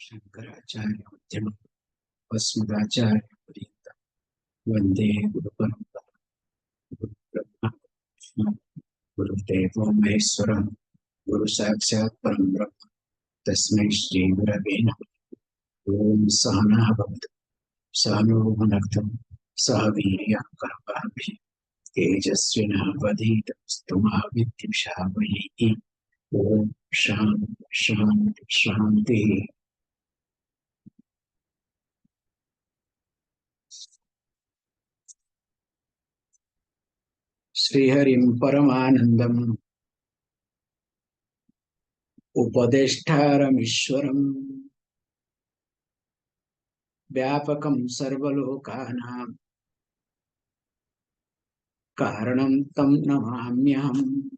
Śaṅkarācārya Upaniṣads Vande Guru Parampara Guru Brahma Guru Deva Maheswaram Guru Sakshat Param Brahma Tasmai Shri Gurave Namah. Om Sahana Bhavatu Sahano Bhunaktu Saha Viryaṃ Karavāvai Tejasvinavadhītamstu mā vidyushavai. Om Shanti Shanti Shanti. Sri Harim Paramanandam Upadeshtaram Ishwaram Vyapakam Sarvalokanam Karanam Tam Namamyam.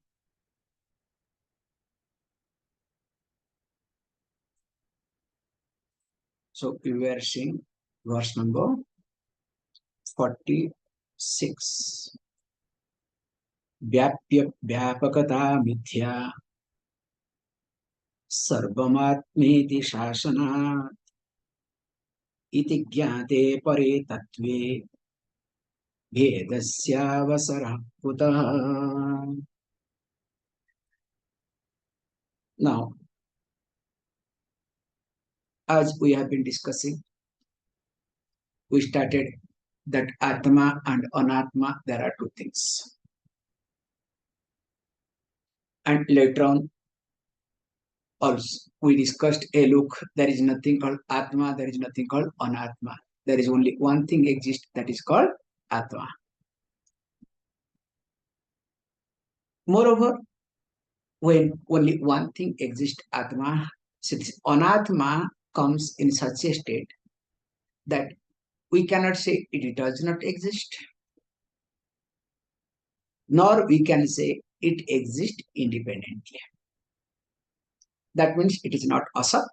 So we were seeing verse number 46. Vyapya Vyapakata Mithya Sarvamatmeti Shasana Iti Jnate Pare Tattve Vedasyavasarah Kutah. Now, as we have been discussing, we started that Atma and Anatma, there are two things. And later on, also, we discussed, hey, look, there is nothing called Atma, there is nothing called Anatma. There is only one thing exists, that is called Atma. Moreover, when only one thing exists, Atma, since Anatma comes in such a state that we cannot say it does not exist, nor we can say it exists independently. That means it is not asat,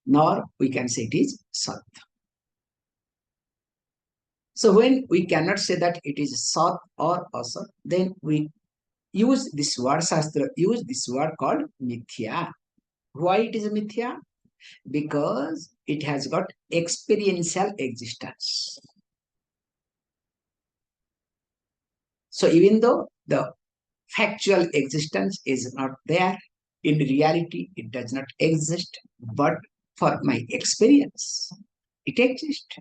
nor we can say it is sat. So when we cannot say that it is sat or asat, then we use this word, Shastra, use this word called mithya. Why it is mithya? Because it has got experiential existence. So even though the factual existence is not there, in reality it does not exist, but for my experience, it exists.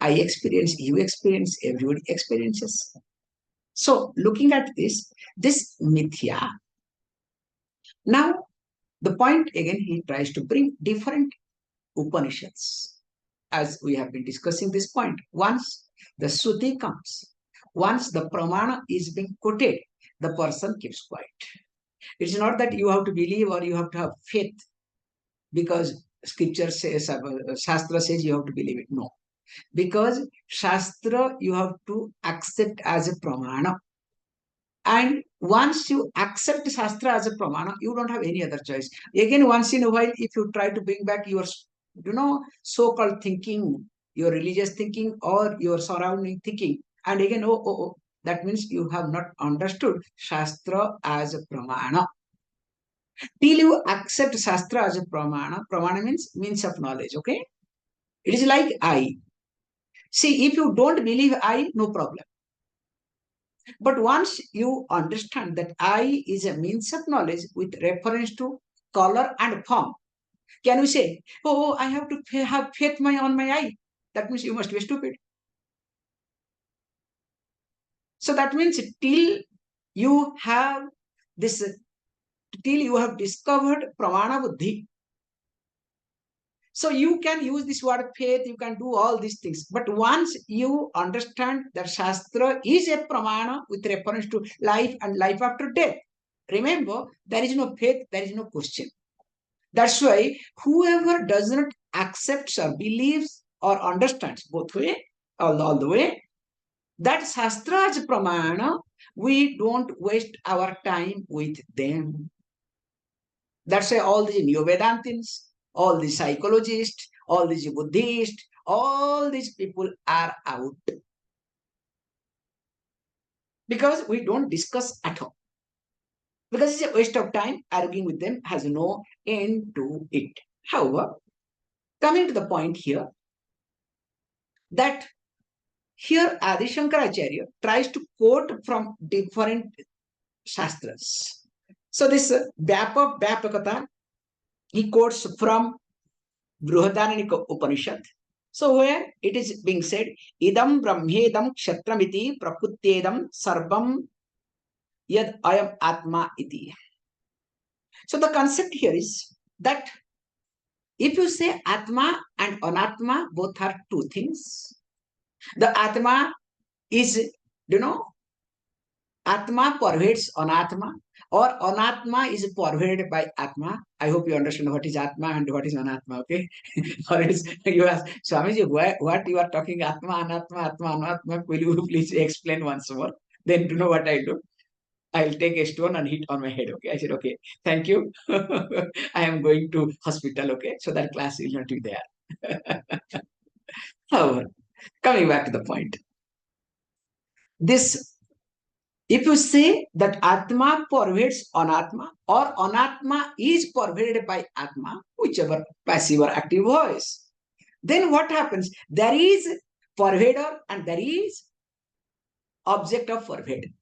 I experience, you experience, everybody experiences. So looking at this mithya. Now, the point again, he tries to bring different Upaniṣads. As we have been discussing this point, once the shruti comes, once the pramana is being quoted, the person keeps quiet. It's not that you have to believe or you have to have faith because scripture says, Shastra says you have to believe it. No. Because Shastra you have to accept as a pramana. And once you accept Shastra as a pramana, you don't have any other choice. Again, once in a while, if you try to bring back your, so-called thinking, your religious thinking or your surrounding thinking, and again, that means you have not understood Shastra as a pramana. Till you accept Shastra as a pramana, pramana means of knowledge, okay? It is like I. See, if you don't believe I, no problem. But once you understand that I is a means of knowledge with reference to color and form, can you say, I have to have faith on my eye? That means you must be stupid. So that means till you have discovered pramana buddhi, so you can use this word faith, you can do all these things. But once you understand that Shastra is a pramana with reference to life and life after death, remember, there is no faith, there is no question. That's why whoever does not accept or believes or understands both way, all the way, that Shastra as pramana, we don't waste our time with them. That's why all these neo-Vedantins, all these psychologists, all these Buddhists, all these people are out. Because we don't discuss at all. because it's a waste of time. Arguing with them has no end to it. However, coming to the point here, that here Ādi Śaṅkarācārya tries to quote from different shastras. So this Vyapakata, he quotes from Brihadaranyaka Upanishad. So where it is being said, idam brahmedam kshatramiti prakutyedam sarvam yad ayam atma iti. So the concept here is that if you say atma and anatma both are two things, the atma is, atma pervades anatma, or anatma is pervaded by atma. I hope you understand what is atma and what is anatma, okay? Or else you ask, Swamiji, what you are talking, atma, anatma, atma, anatma, will you please explain once more? Then to know what I do. I'll take a stone and hit on my head, okay? I said, okay, thank you. I am going to hospital, okay? So that class will not be there. However, coming back to the point. This, if you say that Atma pervades Anatma, or Anatma is pervaded by Atma, whichever passive or active voice, then what happens? There is pervader and there is object of pervade.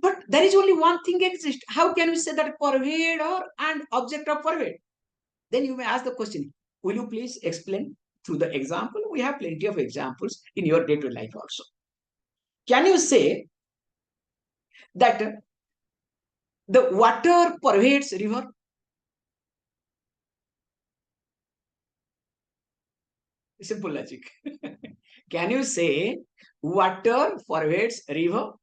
But there is only one thing exists. How can we say that pervader and object of pervade? Then you may ask the question, will you please explain through the example? We have plenty of examples in your day-to-day life also. Can you say that the water pervades river? Simple logic. Can you say water pervades river?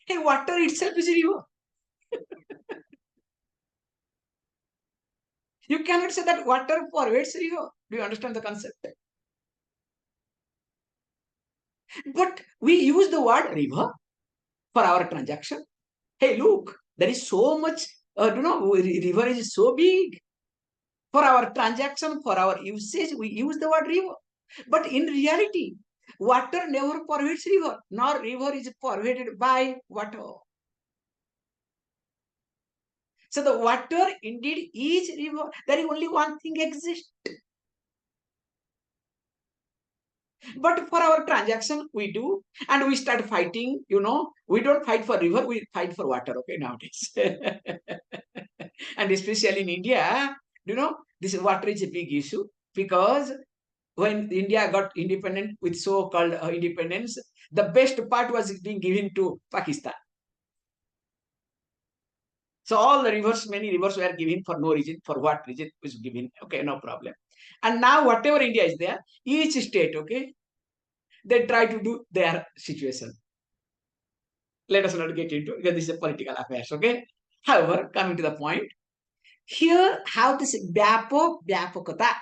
Hey, water itself is a river. You cannot say that water pervades river. Do you understand the concept? But we use the word river for our transaction. Hey, look, there is so much, river is so big. For our transaction, for our usage, we use the word river. But in reality, water never pervades river, nor river is pervaded by water. So the water indeed is river. There is only one thing exists. But for our transaction, we do, and we start fighting, we don't fight for river, we fight for water, okay, nowadays. And especially in India, this water is a big issue, because when India got independent with so-called independence, the best part was being given to Pakistan. So all the rivers, many rivers were given for no reason. For what reason was given? Okay, no problem. And now whatever India is there, each state, okay, they try to do their situation. Let us not get into it, because this is a political affairs, okay? However, coming to the point, here how this vyapakata,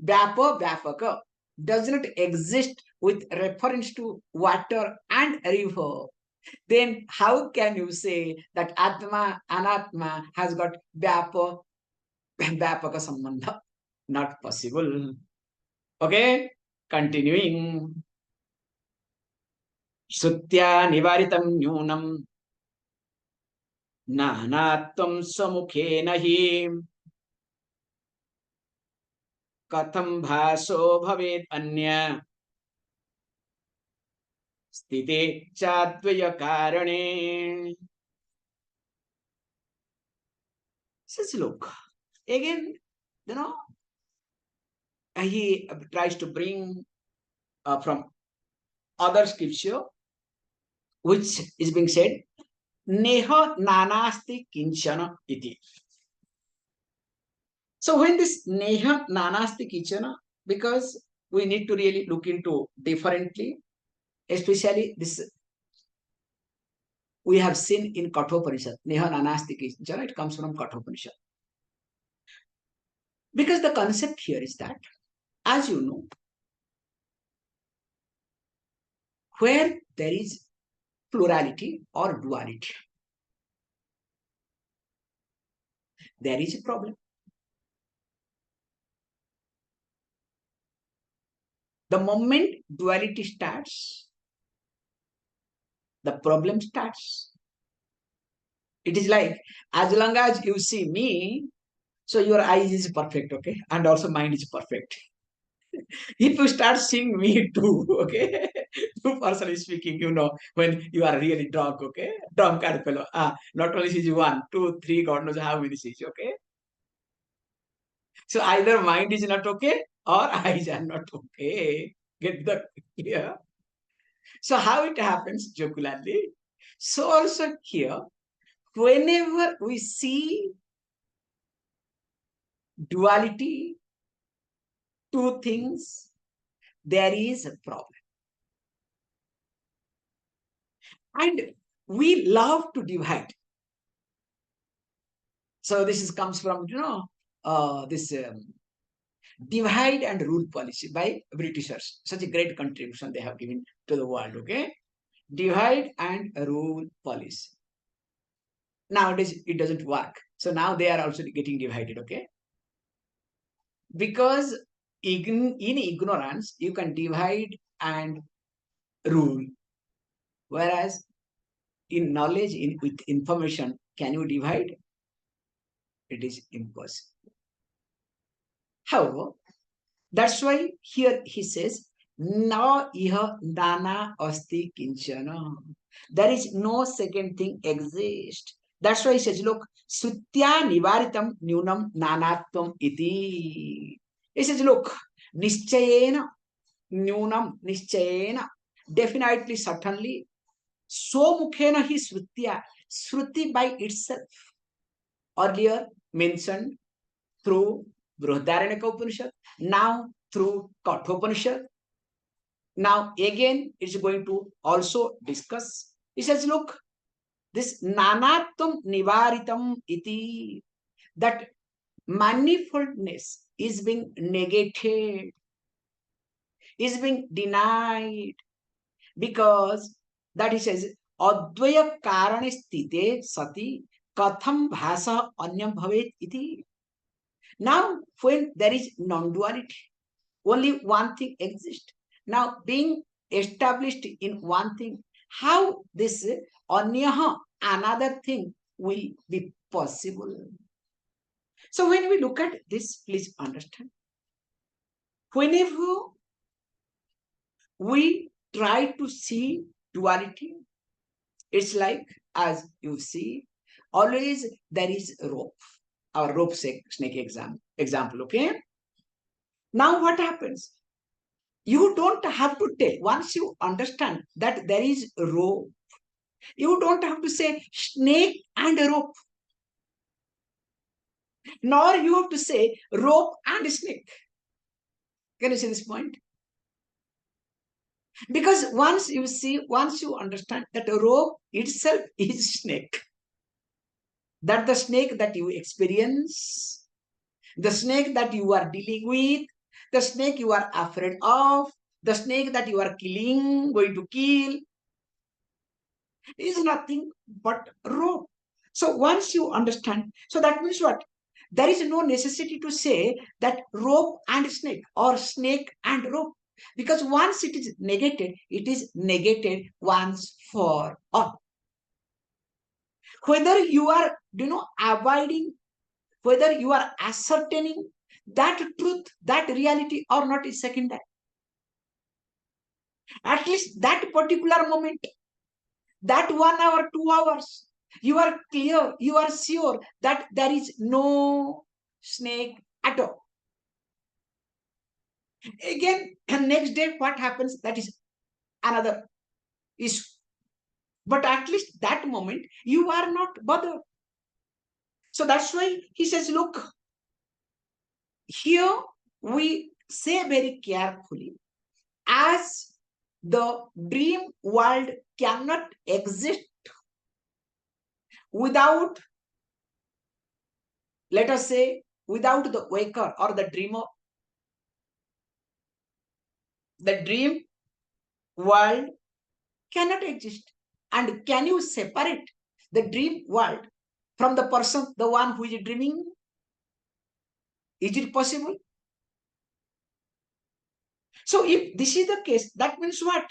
vyapaka does not exist with reference to water and river. Then how can you say that Atma, Anatma has got vyapaka sambandha? Not possible. Okay, continuing. Śrutyā nivāritaṃ nūnaṃ nānātvaṃ svamukhena hi kathaṃ bhāso bhavedanyaḥ sthite cādvayakāraṇe. Says, look, again, he tries to bring from other scripture, which is being said, neha nanasti kinchana iti. So when this neha nanasti kinchana, because we need to really look into differently, especially this we have seen in Kaṭhopaniṣad, neha nanasti kinchana, it comes from Kaṭhopaniṣad. Because the concept here is that, as you know, where there is plurality or duality, there is a problem. The moment duality starts, the problem starts. It is like, as long as you see me, so your eyes is perfect, okay? And also mind is perfect. If you start seeing me too, okay? Two personally speaking, when you are really drunk, okay? Drunk kind of fellow. Not only sees one, two, three, God knows how many sees, okay? So either mind is not okay or eyes are not okay. Get the clear? So how it happens, jocularly? So also here, whenever we see duality, two things, there is a problem. And we love to divide. So this comes from, this divide and rule policy by Britishers. Such a great contribution they have given to the world, okay? Divide and rule policy. Nowadays, it doesn't work. So now they are also getting divided, okay? Because in ignorance, you can divide and rule. Whereas in knowledge, with information, can you divide? It is impossible. However, that's why here he says, na iha nana asti kinchana. There is no second thing exist. That's why he says, look, śrutyā nivāritaṃ nūnaṃ nānātvaṃ iti. He says, look, nischayena, nūnaṃ, nischayena, definitely, certainly, svamukhena hi śrutyā, shruti by itself, earlier mentioned through Upaniṣad, now through Kaṭhopaniṣad. Now again, it's going to also discuss. He says, look, this nānātvaṃ nivāritaṃ iti, that manifoldness is being negated, is being denied, because that he says, ādvayakāraṇe sthite sati kathaṃ bhāso anyam bhavet iti. Now, when there is non-duality, only one thing exists. Now, being established in one thing, how this anyaha, another thing, will be possible? So, when we look at this, please understand. Whenever we try to see duality, it's like, as you see, always there is a rope. Our rope snake example, okay? Now what happens? You don't have to tell. Once you understand that there is a rope, you don't have to say snake and a rope. Nor you have to say rope and a snake. Can you see this point? Because once you understand that a rope itself is snake, that the snake that you experience, the snake that you are dealing with, the snake you are afraid of, the snake that you are going to kill, is nothing but rope. So once you understand, so that means what? There is no necessity to say that rope and snake or snake and rope. Because once it is negated once for all. Whether you are, avoiding, whether you are ascertaining that truth, that reality or not is secondary. At least that particular moment, that 1 hour, 2 hours, you are clear, you are sure that there is no snake at all. Again, next day, what happens? That is another issue. But at least that moment, you are not bothered. So that's why he says, look, here we say very carefully, as the dream world cannot exist without, let us say, without the waker or the dreamer. The dream world cannot exist. And can you separate the dream world from the person, the one who is dreaming? Is it possible? So if this is the case, that means what?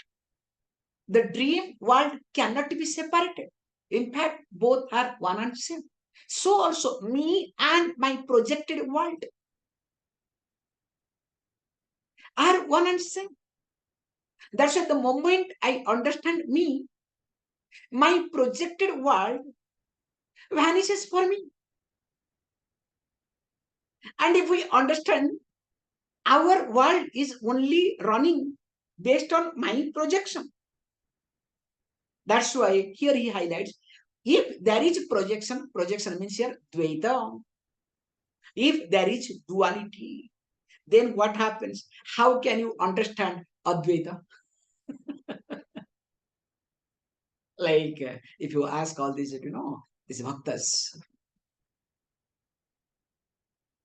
The dream world cannot be separated. In fact, both are one and same. So also me and my projected world are one and same. That's why the moment I understand me, my projected world vanishes for me. And if we understand our world is only running based on my projection, that's why here he highlights, if there is projection, projection means here Dvaita. If there is duality, then what happens? How can you understand Advaita? Like if you ask all these, these bhaktas,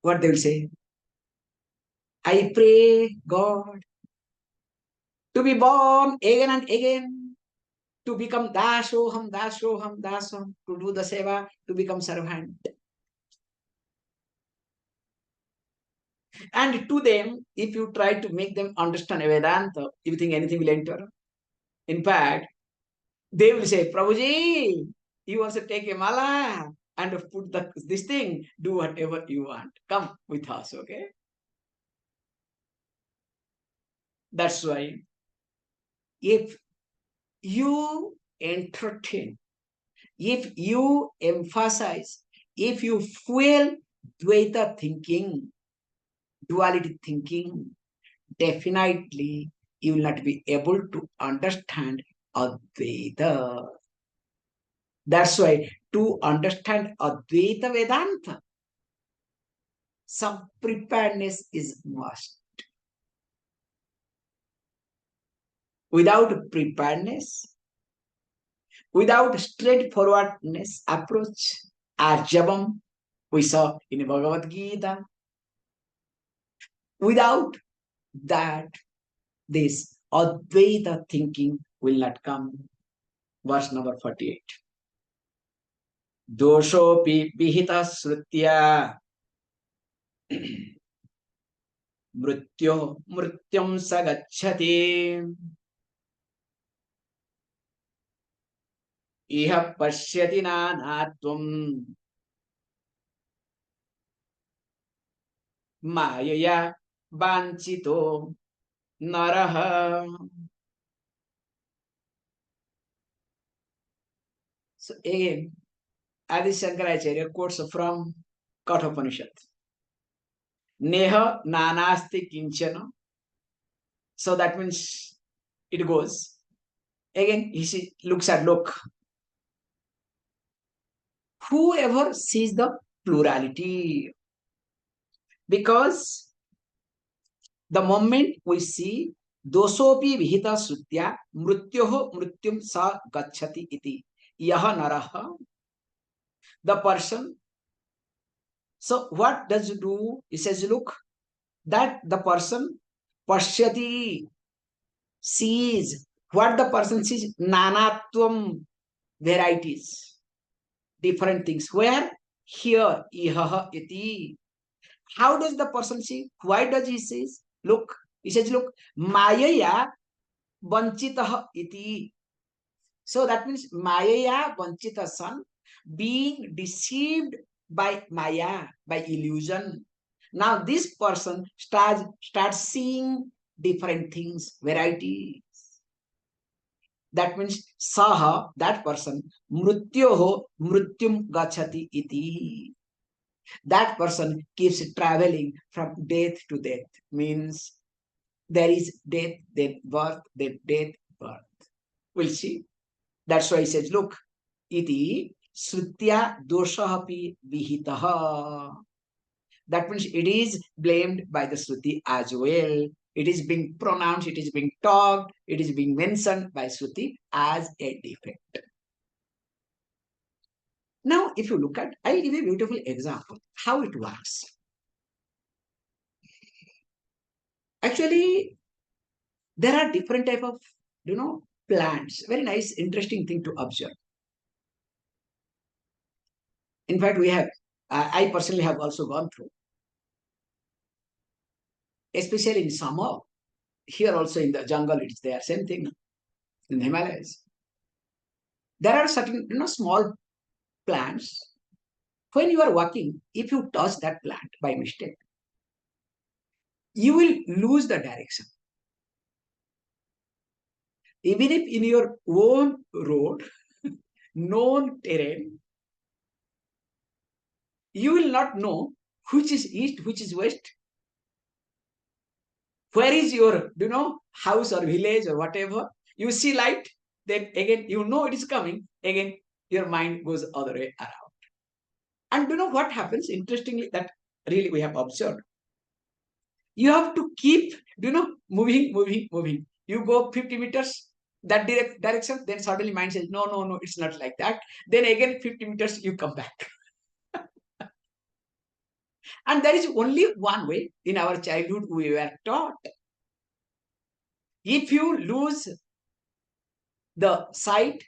what they will say? I pray God to be born again and again, to become dasoham, dasoham, dasoham, to do the seva, to become servant. And to them, if you try to make them understand Vedanta, you think anything will enter? In fact, they will say, Prabhuji, you also take a mala and put this thing, do whatever you want. Come with us, okay? That's why if you entertain, if you emphasize, if you fuel Dvaita thinking, duality thinking, definitely you will not be able to understand Advaita. That's why to understand Advaita Vedanta, some preparedness is must. Without preparedness, without straightforwardness approach, Arjavam, we saw in Bhagavad Gita, without that, this Advaita thinking will not come. Verse number 48. Doṣopi vihitaḥ śrutyā mṛtyormṛtyuṃ sa gacchati iha paśyati nānātvaṃ māyayā vañcito naraḥ. So again, Ādi Śaṅkarācārya quotes from Kaṭhopaniṣad. Neha nānāsti kinchana. So that means it goes. Again, he looks at look. Whoever sees the plurality, because the moment we see doṣopi vihitaḥ śrutyā mṛtyormṛtyuṃ sa gacchati iti yaha naraḥ, the person. So what does he do? He says, look, that the person paśyati, sees. What the person sees? Nānātvaṃ, varieties, different things. Where? Here, iha iti. How does the person see? Why does he say? Look, he says, look, māyayā vañcito iti. So that means māyayā vañcito son, being deceived by maya, by illusion. Now this person starts seeing different things, varieties. That means saha, that person, mṛtyormṛtyuṃ gacchati iti. That person keeps traveling from death to death. Means there is death, then birth, then death, birth. We'll see. That's why he says, look, iti śrutyā doṣahapi vihitaḥ. That means it is blamed by the Shruti as well. It is being pronounced, it is being talked, it is being mentioned by Shruti as a defect. Now, if you look at, I give a beautiful example how it works. Actually, there are different type of, plants. Very nice, interesting thing to observe. In fact, we have, I personally have also gone through, especially in summer. here also in the jungle, it's there, same thing in the Himalayas. There are certain, small plants. When you are walking, if you touch that plant by mistake, you will lose the direction. Even if in your own road, known terrain, you will not know which is east, which is west, where is your, house or village or whatever. You see light, then again, it is coming, again, your mind goes other way around. And what happens, interestingly, that really we have observed. You have to keep, moving. You go 50 meters, that direction, then suddenly mind says, no, it's not like that. Then again, 50 meters, you come back. And there is only one way. In our childhood, we were taught. If you lose the sight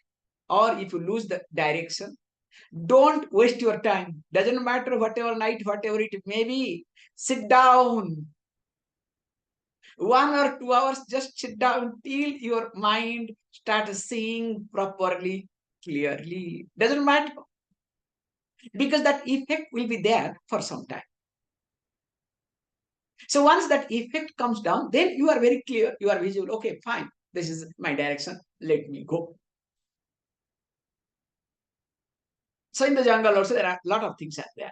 or if you lose the direction, don't waste your time. Doesn't matter whatever night, whatever it may be. Sit down. 1 or 2 hours, just sit down till your mind starts seeing properly, clearly. Doesn't matter. Because that effect will be there for some time. So once that effect comes down, then you are very clear, you are visual. Okay, fine. This is my direction. Let me go. So in the jungle also, there are a lot of things are there.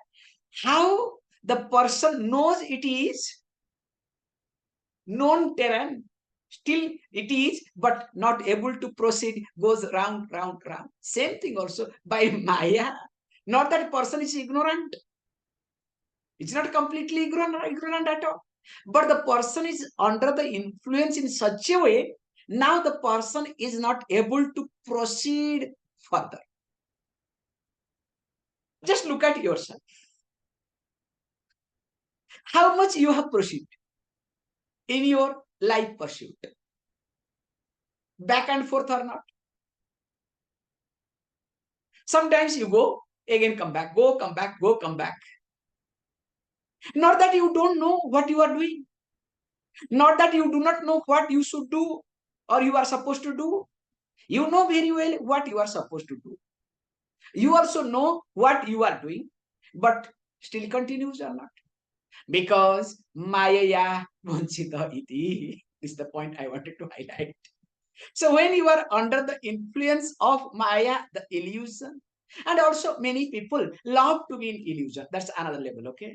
How the person knows it is known terrain, still it is, but not able to proceed, goes round. Same thing also by Maya. Not that person is ignorant. It's not completely ignorant at all. But the person is under the influence in such a way, now the person is not able to proceed further. Just look at yourself. How much you have proceeded in your life pursuit? Back and forth or not? Sometimes you go, again come back, go, come back, go, come back. Not that you don't know what you are doing. Not that you do not know what you should do or you are supposed to do. You know very well what you are supposed to do. You also know what you are doing, but still continues or not. Because māyayā vañcito iti is the point I wanted to highlight. So when you are under the influence of Maya, the illusion, and also many people love to be in illusion. That's another level, okay?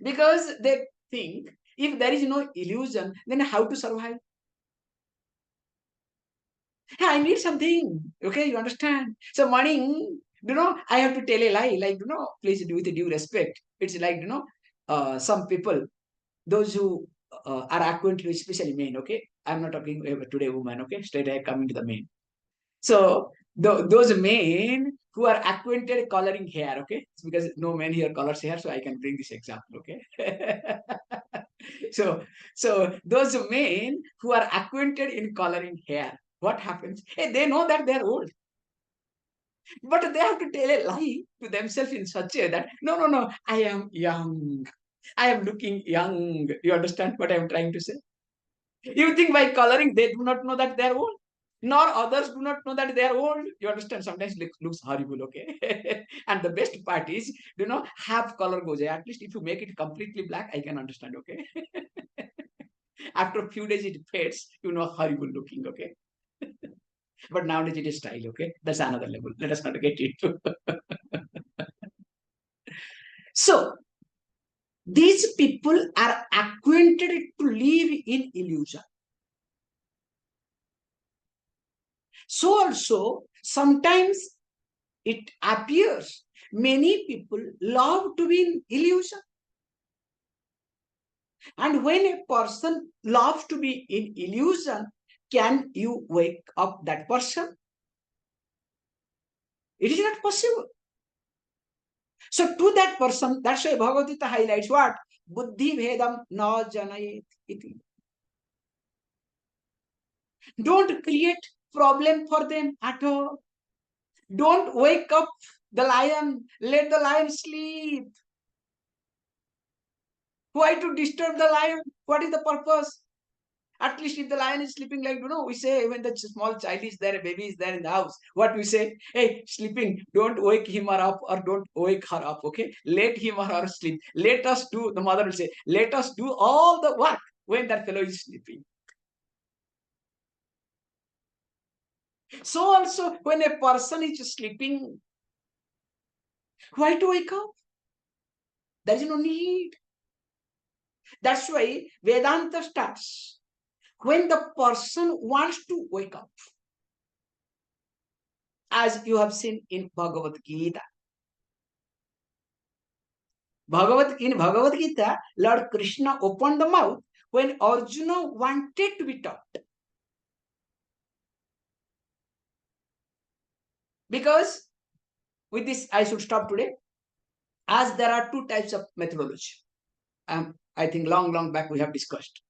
Because they think if there is no illusion, then how to survive? I need something, okay? You understand? So morning, I have to tell a lie, like, please do with due respect. It's like, some people, those who are acquainted with, especially men, okay? I'm not talking today women, okay? Straight I come into the men. So those men who are acquainted coloring hair, okay? It's because no man here colors hair, so I can bring this example, okay? so those men who are acquainted in coloring hair, what happens? Hey, they know that they're old. But they have to tell a lie to themselves in such a way that, no, I am young. I am looking young. You understand what I am trying to say? You think by coloring, they do not know that they are old? Nor others do not know that they are old. You understand? Sometimes it looks horrible, okay? And the best part is, half color goes away. At least if you make it completely black, I can understand, okay? After a few days, it fades, horrible looking, okay? But nowadays it is style, okay? That's another level. Let us not get into. So, these people are acquainted to live in illusion. So also, sometimes it appears many people love to be in illusion. And when a person loves to be in illusion, can you wake up that person? It is not possible. So to that person, that's why Bhagavad Gita highlights what? Buddhi bhedam na janayet iti. Don't create problem for them at all. Don't wake up the lion. Let the lion sleep. Why to disturb the lion? What is the purpose? At least if the lion is sleeping, like, we say when the small child is there, a baby is there in the house, what we say? Hey, sleeping, don't wake him or up or don't wake her up, okay? Let him or her sleep. Let us do, the mother will say, let us do all the work when that fellow is sleeping. So also, when a person is sleeping, why to wake up? There is no need. That's why Vedanta starts when the person wants to wake up. As you have seen in Bhagavad Gita. In Bhagavad Gita, Lord Krishna opened the mouth when Arjuna wanted to be taught. Because with this, I should stop today. As there are two types of methodology. I think long back we have discussed.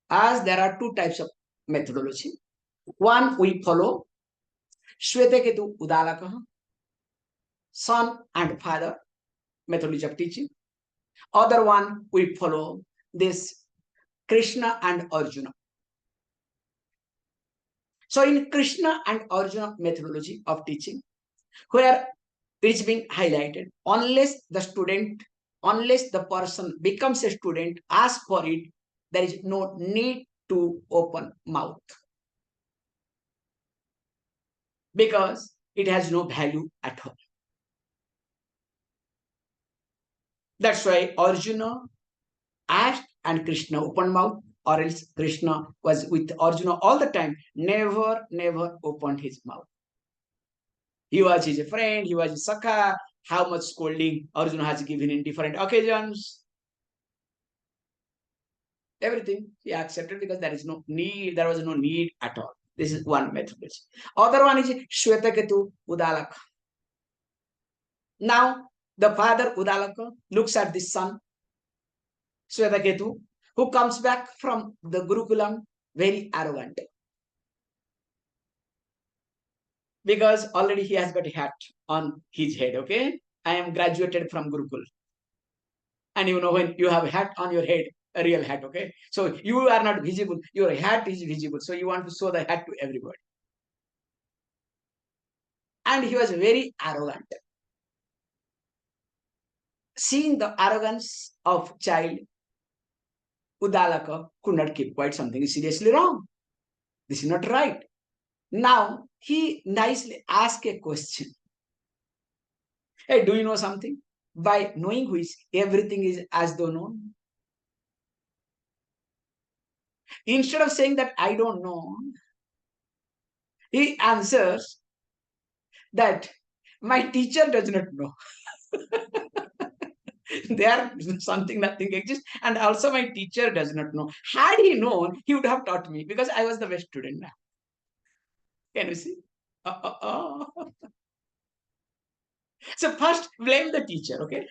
As there are two types of methodology. One we follow Shvetaketu Udalakaha, son and father methodology of teaching. Other one we follow this Krishna and Arjuna. So in Krishna and Arjuna methodology of teaching, where it is being highlighted, unless the person becomes a student, asks for it, there is no need to open mouth. Because it has no value at all. That's why Arjuna asked and Krishna opened mouth, or else Krishna was with Arjuna all the time, never opened his mouth. He was his friend, he was his sakha. How much scolding Arjuna has given in different occasions. Everything he accepted because there was no need at all. This is one methodology. Other one is Shvetaketu Udalaka. Now, the father Udalaka looks at the son, Shvetaketu, who comes back from the Gurukulam very arrogant. Because already he has got a hat on his head, okay? I am graduated from Gurukul. And when you have a hat on your head, a real hat, okay? So you are not visible, your hat is visible. So you want to show the hat to everybody. And he was very arrogant. Seeing the arrogance of child, Udalaka could not keep quiet. Something is seriously wrong. This is not right. Now, he nicely asked a question. Hey, do you know something? By knowing which, everything is as though known. Instead of saying that I don't know, he answers that my teacher does not know. There something, nothing exists, and also my teacher does not know. Had he known, he would have taught me because I was the best student now. Can you see? So first blame the teacher, okay?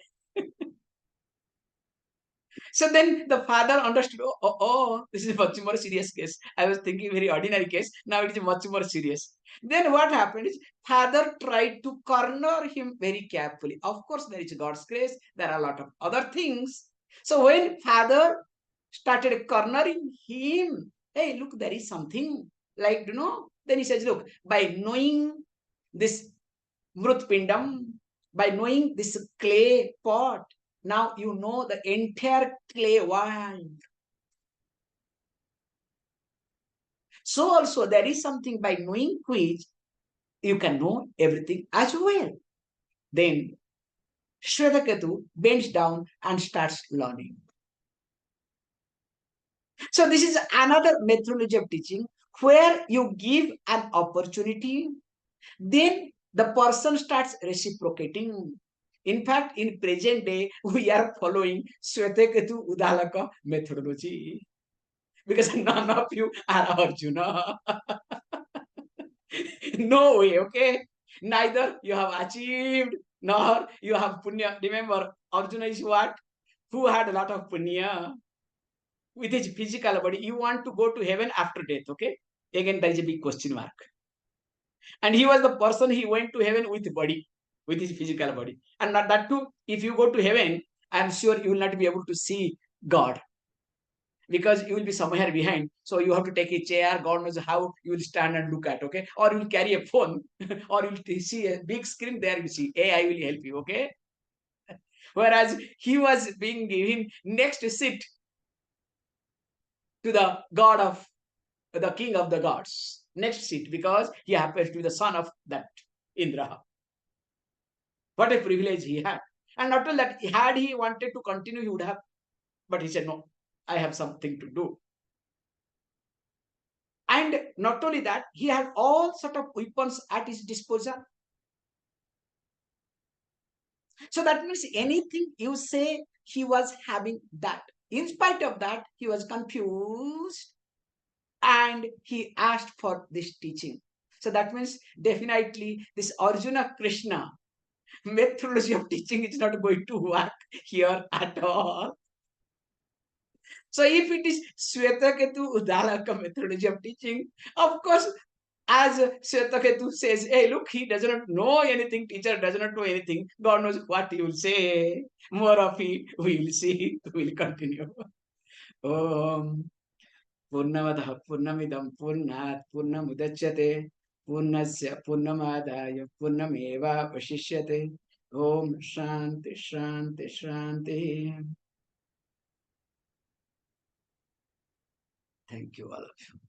So then the father understood, this is a much more serious case. I was thinking very ordinary case. Now it is much more serious. Then what happened is, father tried to corner him very carefully. Of course, there is God's grace. There are a lot of other things. So when father started cornering him, hey, look, there is something. Like, then he says, look, by knowing this mṛtpindam, by knowing this clay pot, now you know the entire clay world. So also there is something by knowing which you can know everything as well. Then Shvetaketu bends down and starts learning. So this is another methodology of teaching where you give an opportunity, then the person starts reciprocating. In fact, in present day, we are following Shvetaketu Udalaka methodology because none of you are Arjuna. No way, okay? Neither you have achieved, nor you have punya. Remember, Arjuna is what? Who had a lot of punya with his physical body. You want to go to heaven after death, okay? Again, there is a big question mark. And he was the person, he went to heaven with body, with his physical body. And that too, if you go to heaven, I am sure you will not be able to see God, because you will be somewhere behind. So you have to take a chair. God knows how you will stand and look at, okay? Or you will carry a phone, or you will see a big screen there. You see, AI will help you, okay? Whereas he was being given next seat to the God of the king of the gods, next seat, because he happens to be the son of that Indra. What a privilege he had. And not only that, had he wanted to continue, he would have. But he said, no, I have something to do. And not only that, he had all sort of weapons at his disposal. So that means anything you say, he was having that. In spite of that, he was confused and he asked for this teaching. So that means definitely this Arjuna Krishna methodology of teaching is not going to work here at all. So if it is Swetaketu Udalaka methodology of teaching, of course, as Swetaketu says, hey, look, he does not know anything, teacher does not know anything, God knows what he will say. More of it, we will see, we will continue. Om Purnamadaha Purnamidam Purnat Purnamudachyate Purnasya Purnamadaya Purnameva Vashishyate. Om Shanti Shanti Shanti. Thank you all of you.